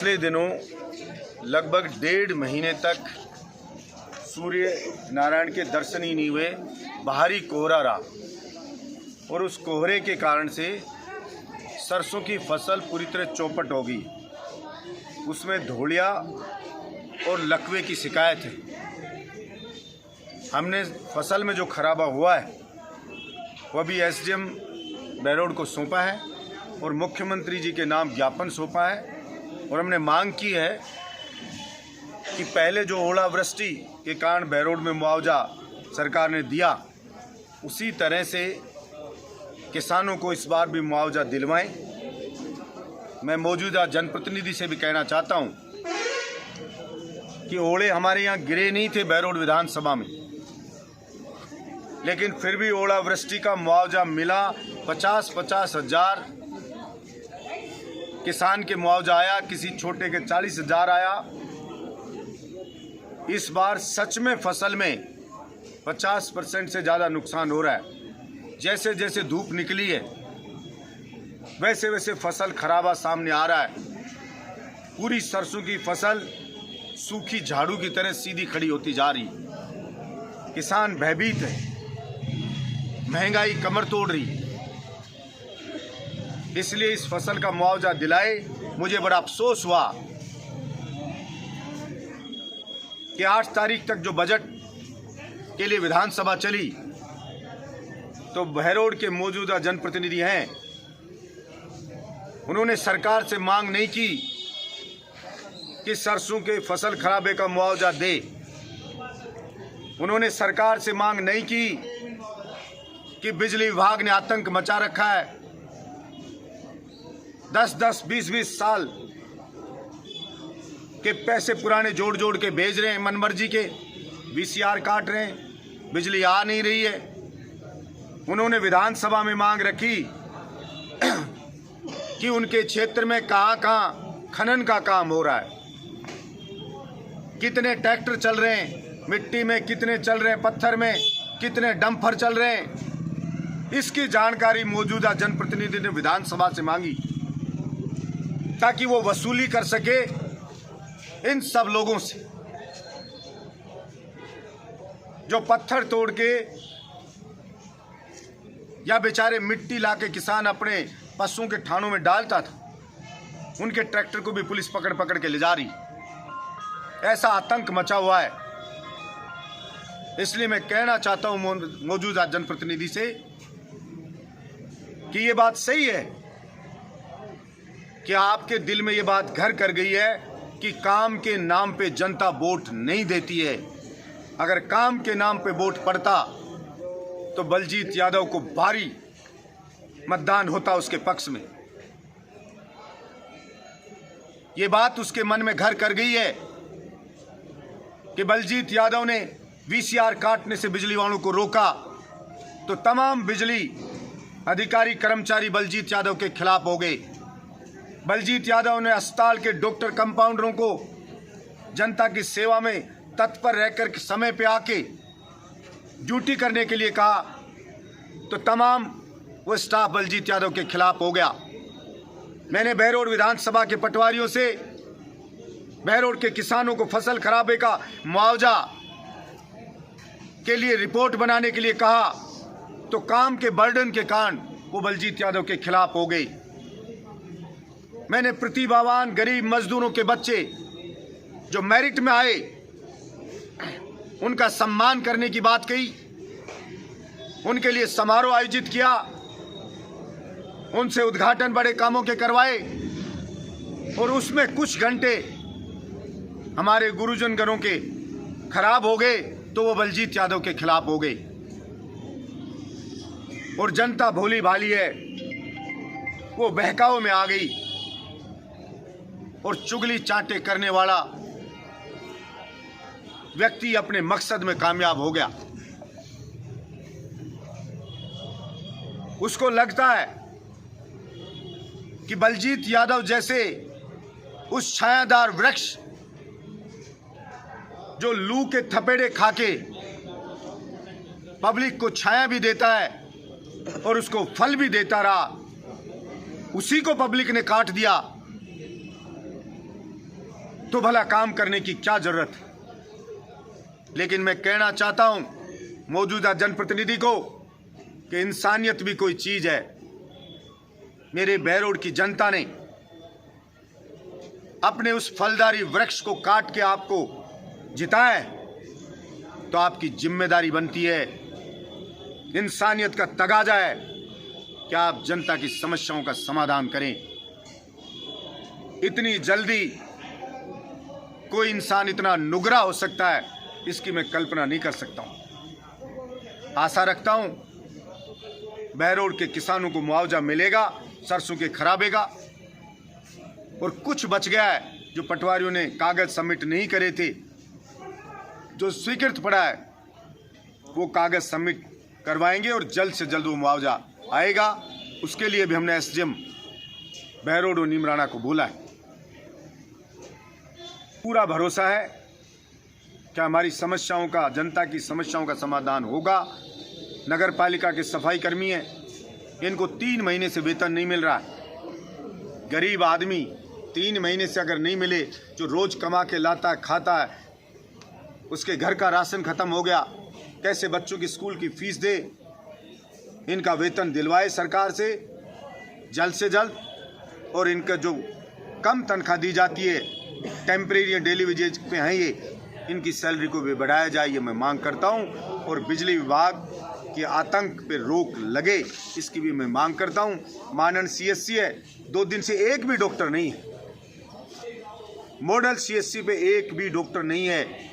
पिछले दिनों लगभग 1.5 महीने तक सूर्य नारायण के दर्शन ही नहीं हुए। भारी कोहरा रहा और उस कोहरे के कारण से सरसों की फसल पूरी तरह चौपट हो गई। उसमें धूलिया और लकवे की शिकायत है। हमने फसल में जो खराबा हुआ है वह भी एसडीएम बहरोड को सौंपा है और मुख्यमंत्री जी के नाम ज्ञापन सौंपा है। और हमने मांग की है कि पहले जो ओलावृष्टि के कारण बहरोड में मुआवजा सरकार ने दिया, उसी तरह से किसानों को इस बार भी मुआवजा दिलवाएं। मैं मौजूदा जनप्रतिनिधि से भी कहना चाहता हूं कि ओले हमारे यहाँ गिरे नहीं थे बहरोड विधानसभा में, लेकिन फिर भी ओलावृष्टि का मुआवजा मिला। 50-50 हजार किसान के मुआवजा आया, किसी छोटे के 40,000 आया। इस बार सच में फसल में 50% से ज़्यादा नुकसान हो रहा है। जैसे जैसे धूप निकली है वैसे वैसे फसल खराबा सामने आ रहा है। पूरी सरसों की फसल सूखी झाड़ू की तरह सीधी खड़ी होती जा रही। किसान भयभीत है, महंगाई कमर तोड़ रही। इसलिए इस फसल का मुआवजा दिलाए। मुझे बड़ा अफसोस हुआ कि 8 तारीख तक जो बजट के लिए विधानसभा चली तो बहरोड के मौजूदा जनप्रतिनिधि हैं, उन्होंने सरकार से मांग नहीं की कि सरसों के फसल खराबे का मुआवजा दे। उन्होंने सरकार से मांग नहीं की कि बिजली विभाग ने आतंक मचा रखा है। 10-10, 20-20 साल के पैसे पुराने जोड़ जोड़ के भेज रहे हैं, मनमर्जी के वीसीआर काट रहे हैं, बिजली आ नहीं रही है। उन्होंने विधानसभा में मांग रखी कि उनके क्षेत्र में कहाँ खनन का काम हो रहा है, कितने ट्रैक्टर चल रहे हैं, मिट्टी में कितने चल रहे हैं, पत्थर में कितने डंपर चल रहे हैं। इसकी जानकारी मौजूदा जनप्रतिनिधि ने विधानसभा से मांगी ताकि वो वसूली कर सके इन सब लोगों से जो पत्थर तोड़ के या बेचारे मिट्टी लाके किसान अपने पशुओं के ठाणों में डालता था। उनके ट्रैक्टर को भी पुलिस पकड़ पकड़ के ले जा रही। ऐसा आतंक मचा हुआ है। इसलिए मैं कहना चाहता हूं मौजूदा जनप्रतिनिधि से कि ये बात सही है कि आपके दिल में ये बात घर कर गई है कि काम के नाम पे जनता वोट नहीं देती है। अगर काम के नाम पे वोट पड़ता तो बलजीत यादव को भारी मतदान होता उसके पक्ष में। ये बात उसके मन में घर कर गई है कि बलजीत यादव ने वीसीआर काटने से बिजली वालों को रोका तो तमाम बिजली अधिकारी कर्मचारी बलजीत यादव के खिलाफ हो गए। बलजीत यादव ने अस्पताल के डॉक्टर कंपाउंडरों को जनता की सेवा में तत्पर रहकर समय पे आके ड्यूटी करने के लिए कहा तो तमाम वो स्टाफ बलजीत यादव के खिलाफ हो गया। मैंने बहरोड विधानसभा के पटवारियों से बहरोड के किसानों को फसल खराबे का मुआवजा के लिए रिपोर्ट बनाने के लिए कहा तो काम के बर्डन के कारण वो बलजीत यादव के खिलाफ हो गई। मैंने प्रतिभावान गरीब मजदूरों के बच्चे जो मेरिट में आए उनका सम्मान करने की बात कही, उनके लिए समारोह आयोजित किया, उनसे उद्घाटन बड़े कामों के करवाए और उसमें कुछ घंटे हमारे गुरुजन घरों के खराब हो गए तो वो बलजीत यादव के खिलाफ हो गए। और जनता भोली भाली है, वो बहकाव में आ गई और चुगली चांटे करने वाला व्यक्ति अपने मकसद में कामयाब हो गया। उसको लगता है कि बलजीत यादव जैसे उस छायादार वृक्ष जो लू के थपेड़े खाके पब्लिक को छाया भी देता है और उसको फल भी देता रहा, उसी को पब्लिक ने काट दिया। तो भला काम करने की क्या जरूरत है। लेकिन मैं कहना चाहता हूं मौजूदा जनप्रतिनिधि को कि इंसानियत भी कोई चीज है। मेरे बहरोड की जनता ने अपने उस फलदारी वृक्ष को काट के आपको जिताया है, तो आपकी जिम्मेदारी बनती है, इंसानियत का तगाजा है कि आप जनता की समस्याओं का समाधान करें। इतनी जल्दी कोई इंसान इतना नुगरा हो सकता है, इसकी मैं कल्पना नहीं कर सकता हूं। आशा रखता हूं बहरोड के किसानों को मुआवजा मिलेगा सरसों के खराबे का, और कुछ बच गया है जो पटवारियों ने कागज सबमिट नहीं करे थे, जो स्वीकृत पड़ा है वो कागज सबमिट करवाएंगे और जल्द से जल्द वो मुआवजा आएगा। उसके लिए भी हमने एसडीएम बहरोड और नीमराणा को बोला है। पूरा भरोसा है कि हमारी समस्याओं का, जनता की समस्याओं का समाधान होगा। नगर पालिका के सफाई कर्मी हैं, इनको 3 महीने से वेतन नहीं मिल रहा है। गरीब आदमी 3 महीने से अगर नहीं मिले, जो रोज कमा के लाता खाता है, उसके घर का राशन खत्म हो गया, कैसे बच्चों की स्कूल की फीस दे। इनका वेतन दिलवाए सरकार से जल्द से जल्द, और इनका जो कम तनख्वाह दी जाती है, टेम्परेरी या डेली वेजेज पे हैं ये, इनकी सैलरी को भी बढ़ाया जाए, ये मैं मांग करता हूं। और बिजली विभाग के आतंक पे रोक लगे, इसकी भी मैं मांग करता हूं। मानन सीएससी है, 2 दिन से एक भी डॉक्टर नहीं है। मॉडल सीएससी पे एक भी डॉक्टर नहीं है।